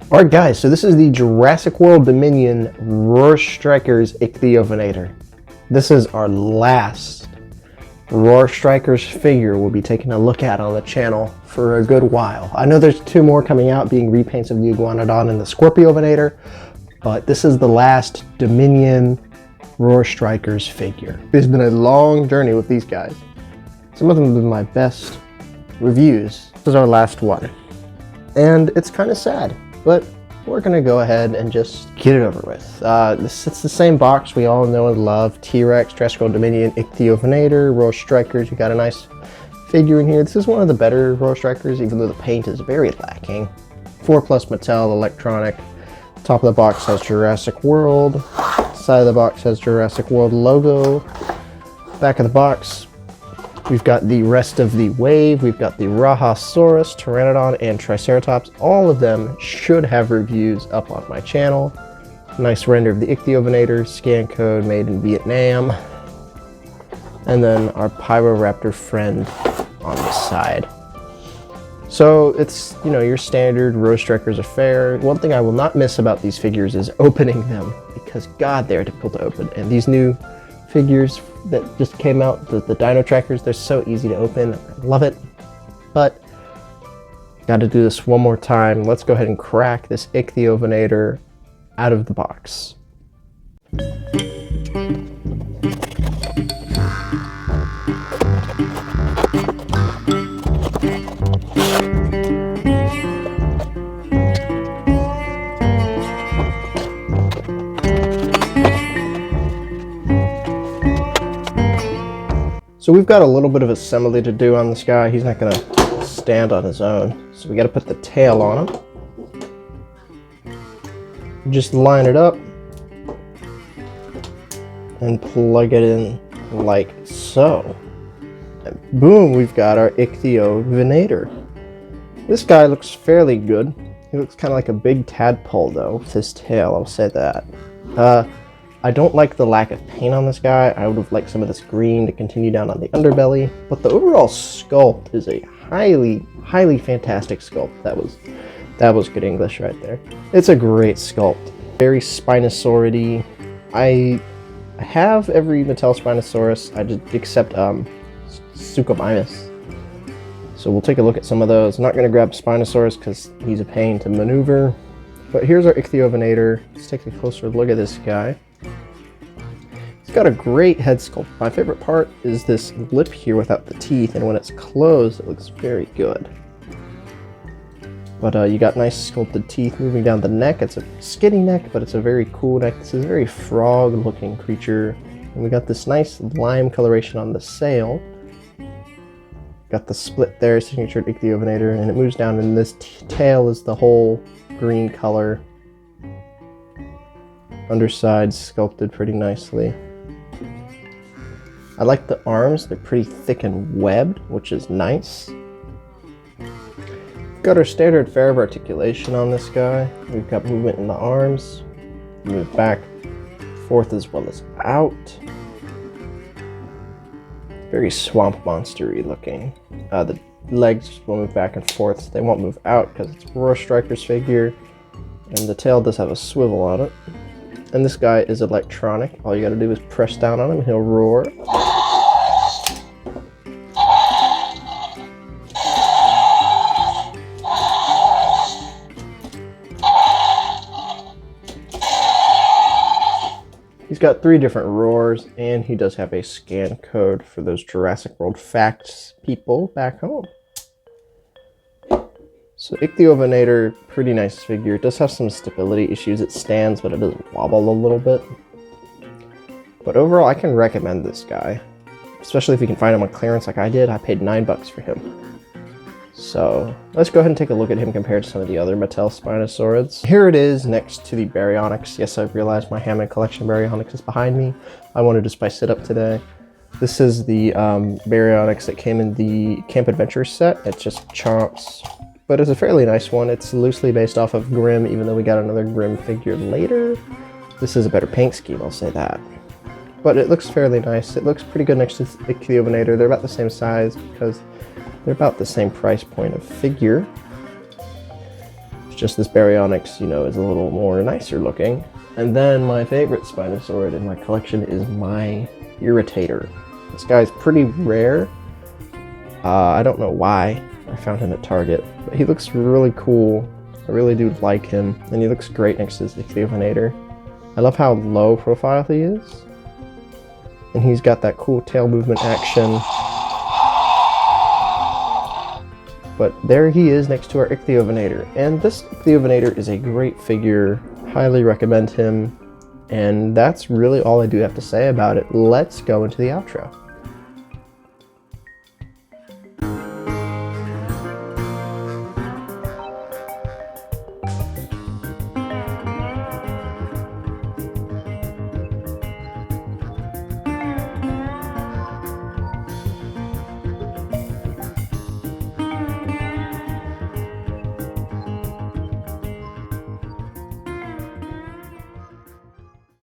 Alright guys, so this is the Jurassic World Dominion Roar Strikers Ichthyovenator. This is our last Roar Strikers figure we'll be taking a look at on the channel for a good while. I know there's two more coming out, being repaints of the Iguanodon and the Scorpiovenator, but this is the last Dominion Roar Strikers figure. It's been a long journey with these guys. Some of them have been my best reviews. This is our last one. And it's kind of sad, but we're gonna go ahead and just get it over with. It's the same box we all know and love. T-Rex, Jurassic World Dominion, Ichthyovenator, Roar Strikers. You got a nice figure in here. This is one of the better Roar Strikers, even though the paint is very lacking. 4+ Mattel electronic. Top of the box has Jurassic World. Side of the box has Jurassic World logo. Back of the box, we've got the rest of the wave. We've got the Rahasaurus, Pteranodon, and Triceratops. All of them should have reviews up on my channel. Nice render of the Ichthyovenator, scan code made in Vietnam. And then our Pyroraptor friend on the side. So it's, you know, your standard Roar Strikers affair. One thing I will not miss about these figures is opening them, because God, they're difficult to open. And these new figures that just came out, the Dino Trackers, they're so easy to open. I love it. But got to do this one more time. Let's go ahead and crack this Ichthyovenator out of the box. So we've got a little bit of assembly to do on this guy. He's not gonna stand on his own. So we gotta put the tail on him. Just line it up and plug it in like so. And boom, we've got our Ichthyovenator. This guy looks fairly good. He looks kind of like a big tadpole though, with his tail, I'll say that. I don't like the lack of paint on this guy. I would have liked some of this green to continue down on the underbelly, but the overall sculpt is a highly fantastic sculpt. That was good English right there. It's a great sculpt. Very Spinosauridy. I have every Mattel Spinosaurus, except Suchomimus. So we'll take a look at some of those. I'm not gonna grab Spinosaurus because he's a pain to maneuver. But here's our Ichthyovenator. Let's take a closer look at this guy. It's got a great head sculpt. My favorite part is this lip here without the teeth, and when it's closed, it looks very good. But you got nice sculpted teeth moving down the neck. It's a skinny neck, but it's a very cool neck. This is a very frog-looking creature. And we got this nice lime coloration on the sail. Got the split there, signature Ichthyovenator, and it moves down, and this tail is the whole green color. Underside sculpted pretty nicely. I like the arms, they're pretty thick and webbed, which is nice. We've got our standard fair of articulation on this guy. We've got movement in the arms, move back, forth as well as out. Very swamp monster-y looking. The legs will move back and forth, so they won't move out because it's a Roar Strikers figure. And the tail does have a swivel on it. And this guy is electronic. All you gotta do is press down on him and he'll roar. He's got 3 different roars, and he does have a scan code for those Jurassic World facts people back home. So Ichthyovenator, pretty nice figure. It does have some stability issues. It stands, but it does wobble a little bit. But overall, I can recommend this guy. Especially if you can find him on clearance like I did. I paid $9 for him. So let's go ahead and take a look at him compared to some of the other Mattel Spinosaurids. Here it is next to the Baryonyx. Yes, I've realized my Hammond Collection Baryonyx is behind me. I wanted to spice it up today. This is the Baryonyx that came in the Camp Adventure set. It's just chomps. But it's a fairly nice one. It's loosely based off of Grimm, even though we got another Grimm figure later. This is a better paint scheme, I'll say that. But it looks fairly nice. It looks pretty good next to the Ichthyovenator. They're about the same size because they're about the same price point of figure. Just this Baryonyx, you know, is a little more nicer looking. And then my favorite Spinosaurid in my collection is my Irritator. This guy's pretty rare. I don't know why I found him at Target, but he looks really cool. I really do like him, and he looks great next to his Ichthyovenator. I love how low profile he is, and he's got that cool tail movement action. But there he is next to our Ichthyovenator, and this Ichthyovenator is a great figure. Highly recommend him, and that's really all I do have to say about it. Let's go into the outro.